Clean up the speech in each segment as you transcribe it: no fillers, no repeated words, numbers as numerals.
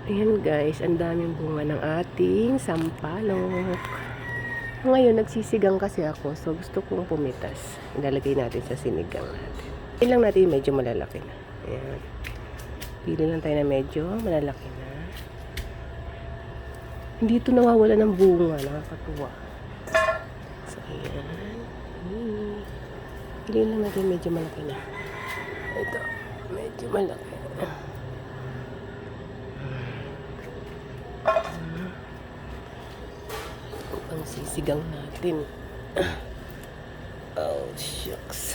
Ayan guys, ang daming bunga ng ating sampalok. Ngayon, nagsisigang kasi ako. So, gusto kong pumitas. Ilalagay natin sa sinigang natin. Pili lang natin medyo malalaki na. Ayan. Pili lang tayo na medyo malalaki na. Hindi ito nawawala ng bunga. Nakakatuwa. So, ayan. Pili lang natin medyo malaki na. Ito. Medyo malaki. Ang sisigang natin. Oh, shucks.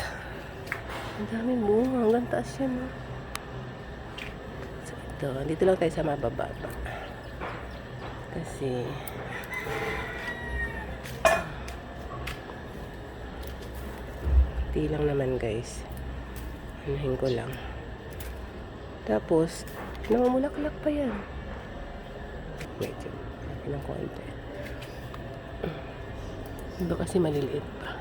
Ang daming bunga. Hanggang taas yan, no? So, ito. Dito lang tayo sa mabababa. Kasi hindi lang naman, guys. Anahin ko lang. Tapos, namumulaklak pa yan. Medyo. Ilang konti. Iba kasi maliliit pa.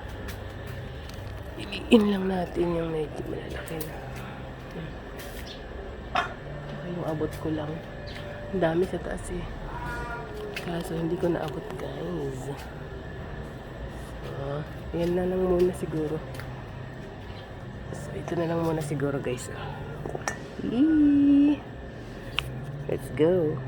Iliin lang natin yung medyo malalaki na. Saka yung abot ko lang. Ang dami sa taas eh. Kaso hindi ko naabot, guys. So, yan na lang muna siguro. So, ito na lang muna siguro, guys. Let's go.